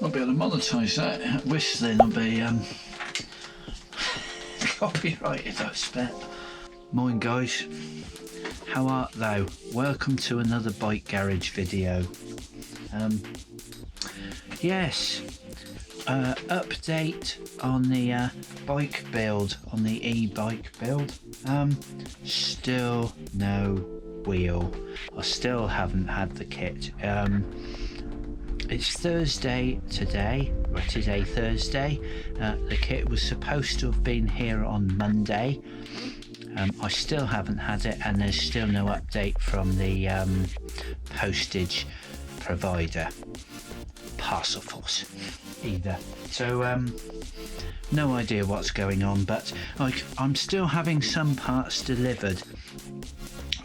I'll be able to monetize that. Whistling will be copyrighted, I expect. Morning guys, how art thou? Welcome to another bike garage video. Yes, update on the bike build, on the e-bike build. Still no wheel. I still haven't had the kit. It's Thursday today, or today Thursday. The kit was supposed to have been here on Monday. I still haven't had it, and there's still no update from the postage provider, Parcelforce, either. So no idea what's going on, but I'm still having some parts delivered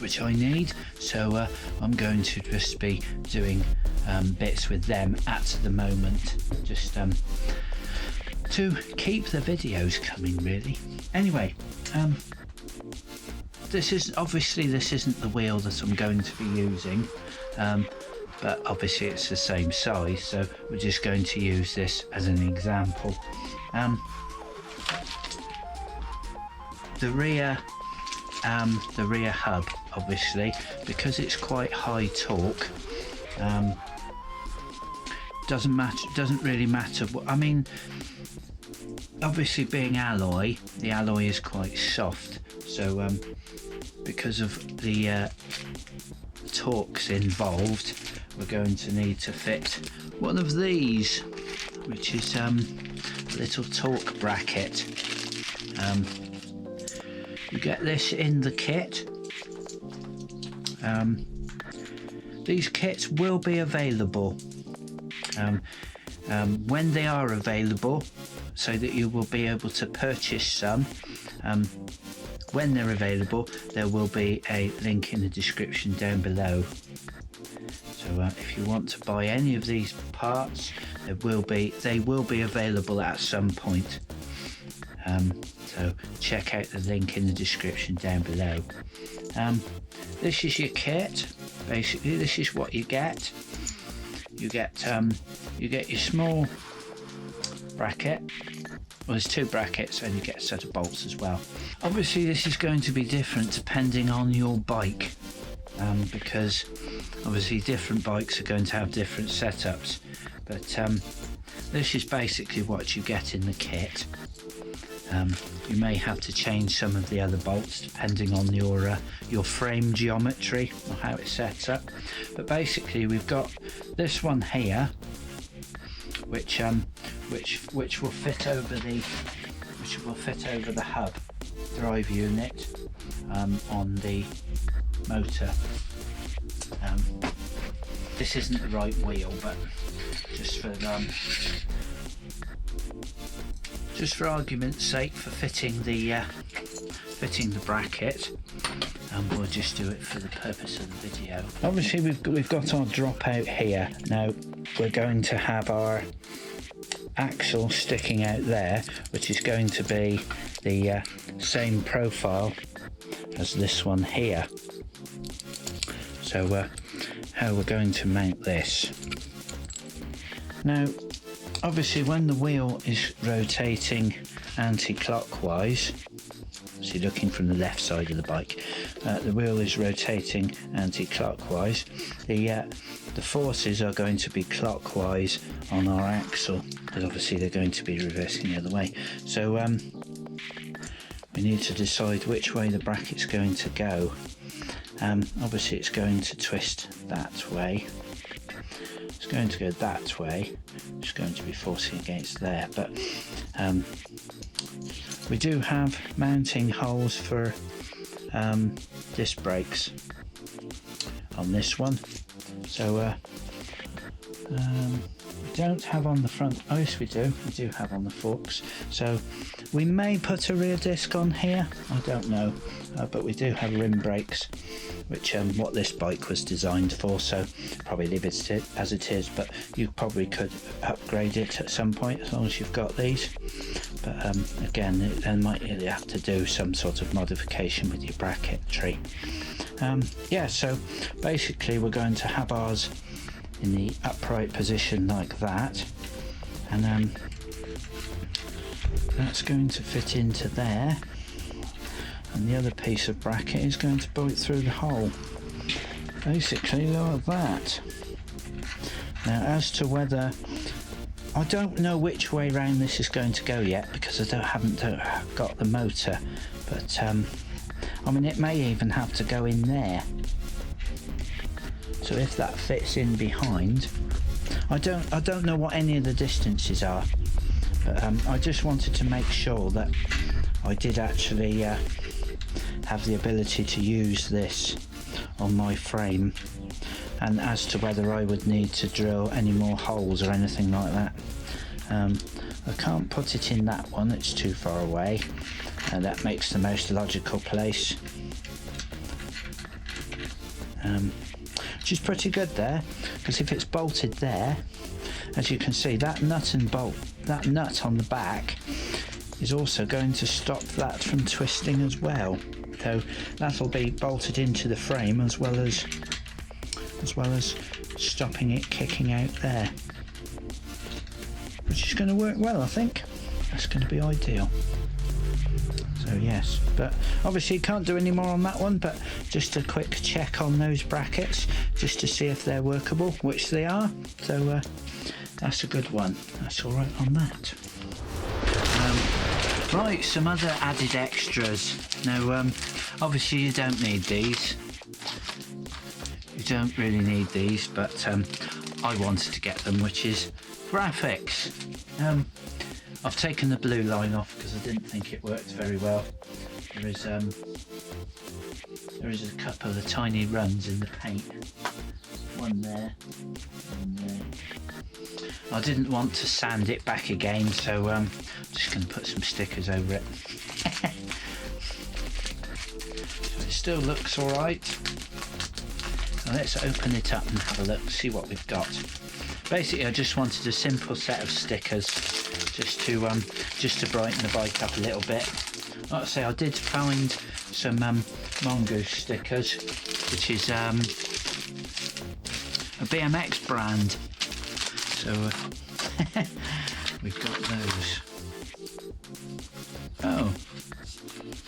which I need, so I'm going to just be doing bits with them at the moment, just to keep the videos coming, really. Anyway, this isn't the wheel that I'm going to be using, but obviously it's the same size, so we're just going to use this as an example. The rear hub, obviously, because it's quite high torque, doesn't really matter. I mean, obviously being alloy, the alloy is quite soft, so because of the torques involved, we're going to need to fit one of these, which is a little torque bracket. You get this in the kit. These kits will be available when they are available, so that you will be able to purchase some. When they're available, there will be a link in the description down below. So if you want to buy any of these parts, they will be available at some point. So check out the link in the description down below. This is your kit. Basically, this is what you get. You get your small bracket. Well, there's two brackets, and you get a set of bolts as well. Obviously, this is going to be different depending on your bike, because obviously different bikes are going to have different setups. But this is basically what you get in the kit. You may have to change some of the other bolts depending on your frame geometry or how it's set up. But basically, we've got this one here, which will fit over the hub drive unit on the motor. This isn't the right wheel, but just for argument's sake, for fitting the bracket, we'll just do it for the purpose of the video. Obviously, we've got our drop out here. Now we're going to have our axle sticking out there, which is going to be the same profile as this one here. So how we're going to mount this. Now obviously, when the wheel is rotating anti-clockwise, so you're looking from the left side of the bike, the wheel is rotating anti-clockwise. The forces are going to be clockwise on our axle, but obviously they're going to be reversing the other way. So we need to decide which way the bracket's going to go. Obviously it's going to twist that way. It's going to go that way. It's going to be forcing against there, but we do have mounting holes for disc brakes on this one. So we don't have on the front. Oh yes, we do have on the forks. So we may put a rear disc on here, I don't know, but we do have rim brakes, which what this bike was designed for, so probably leave it as it is, but you probably could upgrade it at some point as long as you've got these. But again, they might have to do some sort of modification with your bracketry. Yeah, so basically we're going to have ours in the upright position like that. and that's going to fit into there, and the other piece of bracket is going to bolt through the hole. Basically like that. Now, as to whether, I don't know which way round this is going to go yet, because I haven't got the motor, but I mean, it may even have to go in there. So if that fits in behind, I don't know what any of the distances are, but I just wanted to make sure that I did actually have the ability to use this on my frame, and as to whether I would need to drill any more holes or anything like that. I can't put it in that one, it's too far away, and that makes the most logical place. Which is pretty good there, because if it's bolted there, as you can see, that nut and bolt, that nut on the back is also going to stop that from twisting as well. So that'll be bolted into the frame as well as stopping it kicking out there, which is going to work well, I think. That's going to be ideal. So yes, but obviously you can't do any more on that one, but just a quick check on those brackets just to see if they're workable, which they are. So that's a good one. That's all right on that. Right, some other added extras. Now obviously you don't need these. You don't really need these, but I wanted to get them, which is graphics. I've taken the blue line off because I didn't think it worked very well. There is a couple of tiny runs in the paint. One there, one there. I didn't want to sand it back again, so I'm just going to put some stickers over it. So it still looks alright. So let's open it up and have a look, see what we've got. Basically, I just wanted a simple set of stickers, just to brighten the bike up a little bit. Like I say, I did find some Mongoose stickers, which is a BMX brand. So we've got those. Oh,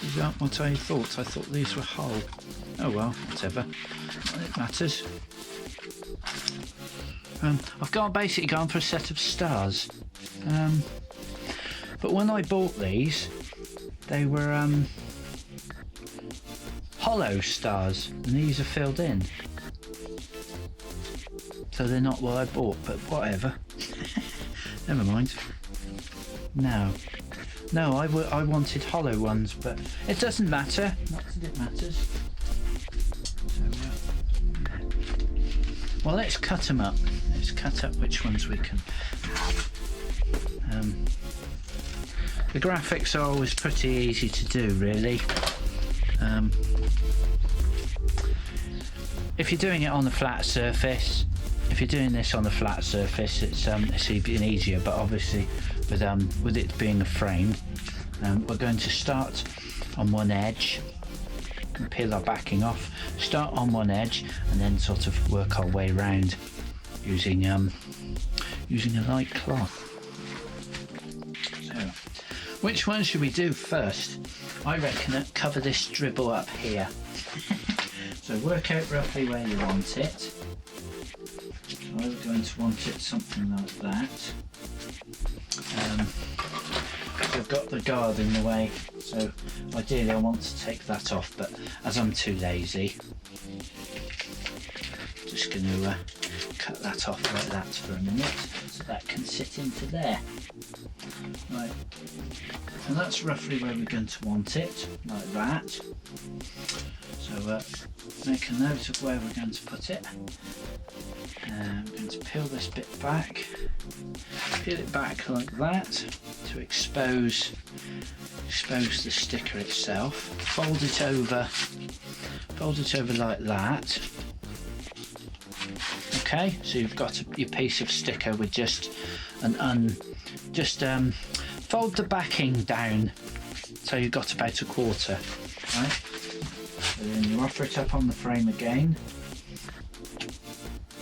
these aren't what I thought. I thought these were whole. Oh well, whatever. Not that it matters. I've basically gone for a set of stars. But when I bought these, they were hollow stars, and these are filled in. So they're not what I bought, but whatever. Never mind. No, I wanted hollow ones, but it doesn't matter. Not that it matters. So, well, let's cut them up. Let's cut up which ones we can have. The graphics are always pretty easy to do, really. If you're doing it on a flat surface, if you're doing this on a flat surface, it's even easier. But obviously, with it being a frame, we're going to start on one edge and peel our backing off. Start on one edge and then sort of work our way around using a light cloth. So, which one should we do first? I reckon cover this dribble up here. So work out roughly where you want it. I'm going to want it something like that. I've got the guard in the way, so ideally I want to take that off, but as I'm too lazy, I'm just going to cut that off like that for a minute, so that can sit into there. Right, and that's roughly where we're going to want it, like that. So make a note of where we're going to put it. I'm going to peel this bit back, peel it back like that to expose the sticker itself. Fold it over like that. Okay, so you've got your piece of sticker with just fold the backing down so you've got about a quarter, right? So then you offer it up on the frame again,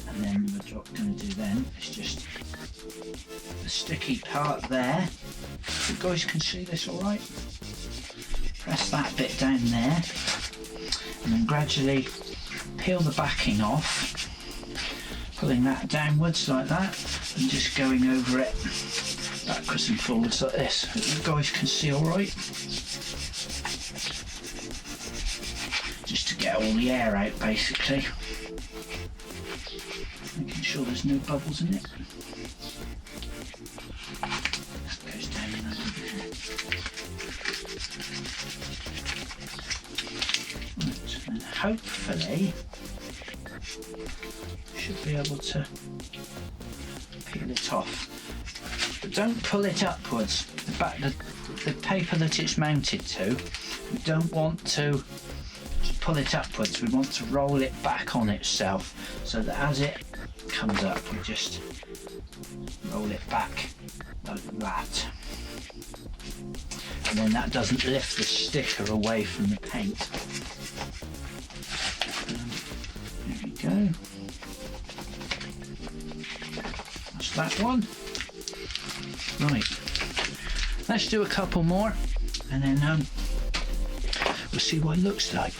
and then what we're going to do then is just the sticky part there. You guys can see this all right. Press that bit down there, and then gradually peel the backing off, pulling that downwards like that, and just going over it backwards and forwards like this. You guys can see all right. Just to get all the air out, basically. Making sure there's no bubbles in it. That goes down in under there. Right, and hopefully should be able to peel it off. But don't pull it upwards. The paper that it's mounted to, we don't want to pull it upwards. We want to roll it back on itself, so that as it comes up, we just roll it back like that. And then that doesn't lift the sticker away from the paint. There we go. That's that one. Right, let's do a couple more, and then we'll see what it looks like.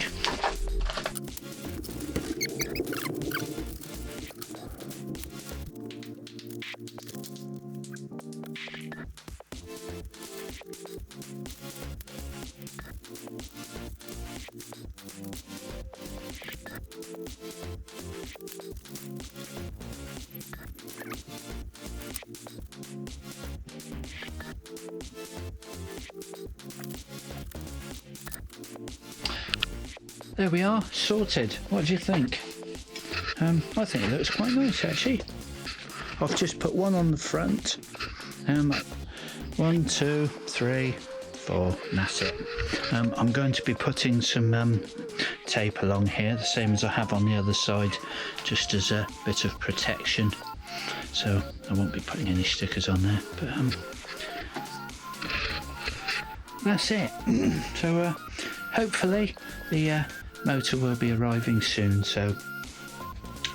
There we are, sorted. What do you think? I think it looks quite nice actually. I've just put one on the front. 1, 2, 3, 4, and that's it. I'm going to be putting some tape along here, the same as I have on the other side, just as a bit of protection. So I won't be putting any stickers on there, but that's it. So hopefully the motor will be arriving soon, so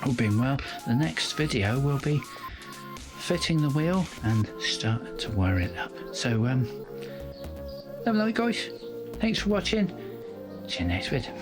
all being well, the next video will be fitting the wheel and start to wire it up. So have a night guys, thanks for watching, see you next video.